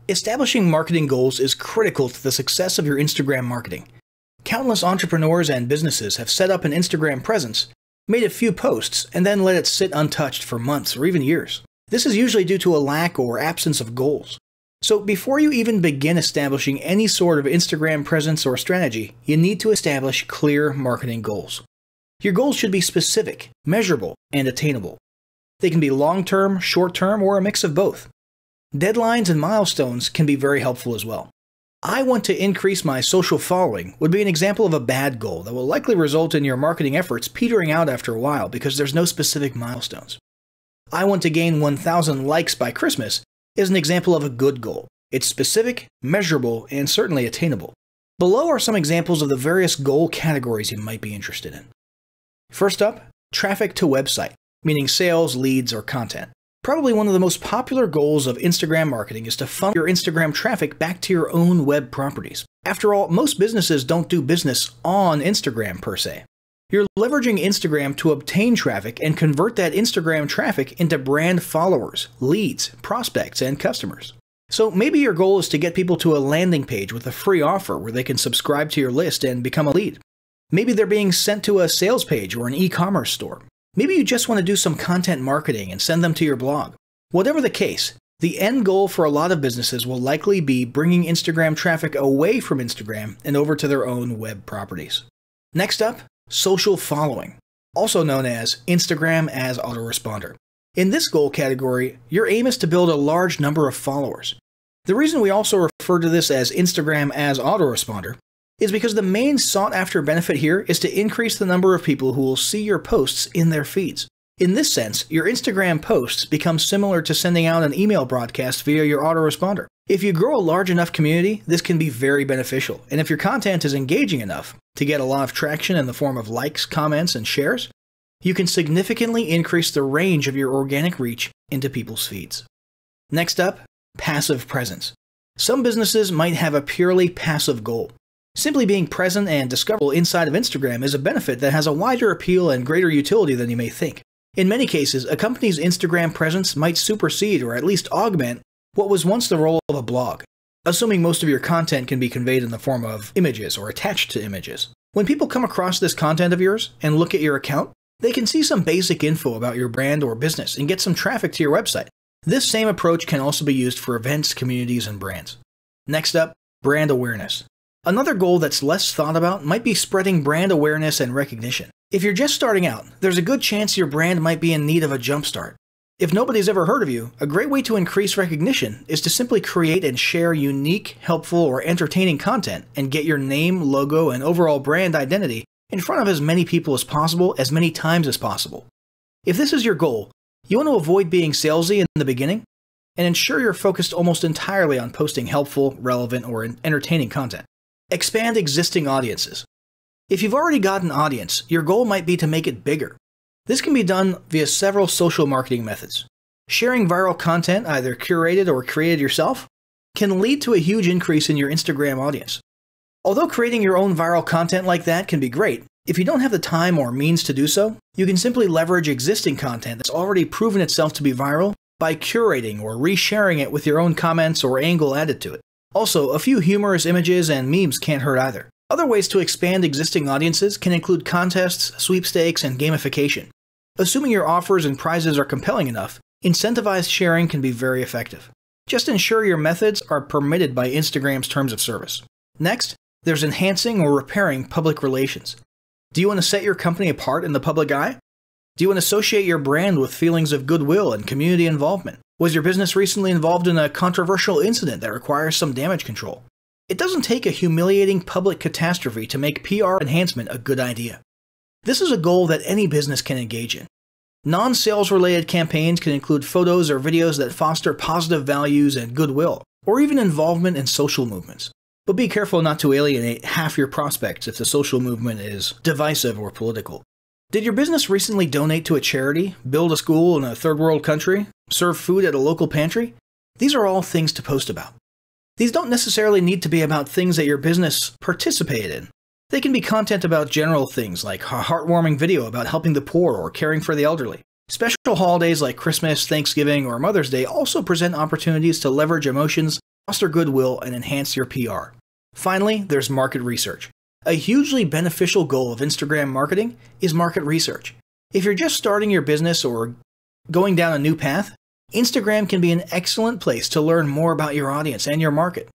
Establishing marketing goals is critical to the success of your Instagram marketing. Countless entrepreneurs and businesses have set up an Instagram presence, made a few posts, and then let it sit untouched for months or even years. This is usually due to a lack or absence of goals. So before you even begin establishing any sort of Instagram presence or strategy, you need to establish clear marketing goals. Your goals should be specific, measurable, and attainable. They can be long-term, short-term, or a mix of both. Deadlines and milestones can be very helpful as well. I want to increase my social following would be an example of a bad goal that will likely result in your marketing efforts petering out after a while because there's no specific milestones. I want to gain 1,000 likes by Christmas is an example of a good goal. It's specific, measurable, and certainly attainable. Below are some examples of the various goal categories you might be interested in. First up, traffic to website, meaning sales, leads, or content. Probably one of the most popular goals of Instagram marketing is to funnel your Instagram traffic back to your own web properties. After all, most businesses don't do business on Instagram per se. You're leveraging Instagram to obtain traffic and convert that Instagram traffic into brand followers, leads, prospects, and customers. So maybe your goal is to get people to a landing page with a free offer where they can subscribe to your list and become a lead. Maybe they're being sent to a sales page or an e-commerce store. Maybe you just want to do some content marketing and send them to your blog. Whatever the case, the end goal for a lot of businesses will likely be bringing Instagram traffic away from Instagram and over to their own web properties. Next up, social following, also known as Instagram as autoresponder. In this goal category, your aim is to build a large number of followers. The reason we also refer to this as Instagram as autoresponder is because the main sought-after benefit here is to increase the number of people who will see your posts in their feeds. In this sense, your Instagram posts become similar to sending out an email broadcast via your autoresponder. If you grow a large enough community, this can be very beneficial, and if your content is engaging enough to get a lot of traction in the form of likes, comments, and shares, you can significantly increase the range of your organic reach into people's feeds. Next up, passive presence. Some businesses might have a purely passive goal. Simply being present and discoverable inside of Instagram is a benefit that has a wider appeal and greater utility than you may think. In many cases, a company's Instagram presence might supersede or at least augment what was once the role of a blog, assuming most of your content can be conveyed in the form of images or attached to images. When people come across this content of yours and look at your account, they can see some basic info about your brand or business and get some traffic to your website. This same approach can also be used for events, communities, and brands. Next up, brand awareness. Another goal that's less thought about might be spreading brand awareness and recognition. If you're just starting out, there's a good chance your brand might be in need of a jumpstart. If nobody's ever heard of you, a great way to increase recognition is to simply create and share unique, helpful, or entertaining content and get your name, logo, and overall brand identity in front of as many people as possible, as many times as possible. If this is your goal, you want to avoid being salesy in the beginning and ensure you're focused almost entirely on posting helpful, relevant, or entertaining content. Expand existing audiences. If you've already got an audience, your goal might be to make it bigger. This can be done via several social marketing methods. Sharing viral content, either curated or created yourself, can lead to a huge increase in your Instagram audience. Although creating your own viral content like that can be great, if you don't have the time or means to do so, you can simply leverage existing content that's already proven itself to be viral by curating or resharing it with your own comments or angle added to it. Also, a few humorous images and memes can't hurt either. Other ways to expand existing audiences can include contests, sweepstakes, and gamification. Assuming your offers and prizes are compelling enough, incentivized sharing can be very effective. Just ensure your methods are permitted by Instagram's terms of service. Next, there's enhancing or repairing public relations. Do you want to set your company apart in the public eye? Do you want to associate your brand with feelings of goodwill and community involvement? Was your business recently involved in a controversial incident that requires some damage control? It doesn't take a humiliating public catastrophe to make PR enhancement a good idea. This is a goal that any business can engage in. Non-sales related campaigns can include photos or videos that foster positive values and goodwill, or even involvement in social movements. But be careful not to alienate half your prospects if the social movement is divisive or political. Did your business recently donate to a charity, build a school in a third world country, serve food at a local pantry? These are all things to post about. These don't necessarily need to be about things that your business participated in. They can be content about general things like a heartwarming video about helping the poor or caring for the elderly. Special holidays like Christmas, Thanksgiving, or Mother's Day also present opportunities to leverage emotions foster goodwill, and enhance your PR. Finally, there's market research. A hugely beneficial goal of Instagram marketing is market research. If you're just starting your business or going down a new path, Instagram can be an excellent place to learn more about your audience and your market.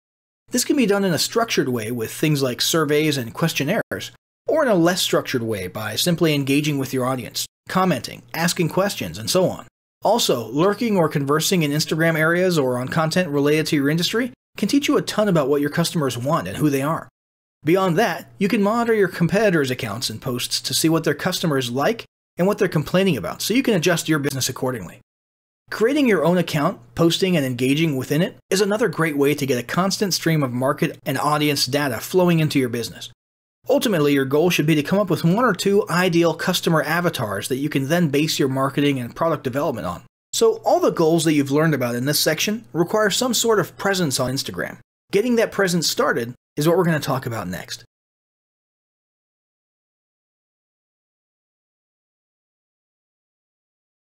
This can be done in a structured way with things like surveys and questionnaires, or in a less structured way by simply engaging with your audience, commenting, asking questions, and so on. Also, lurking or conversing in Instagram areas or on content related to your industry can teach you a ton about what your customers want and who they are. Beyond that, you can monitor your competitors' accounts and posts to see what their customers like and what they're complaining about, so you can adjust your business accordingly. Creating your own account, posting and engaging within it is another great way to get a constant stream of market and audience data flowing into your business. Ultimately, your goal should be to come up with 1 or 2 ideal customer avatars that you can then base your marketing and product development on. So all the goals that you've learned about in this section require some sort of presence on Instagram. Getting that presence started is what we're going to talk about next.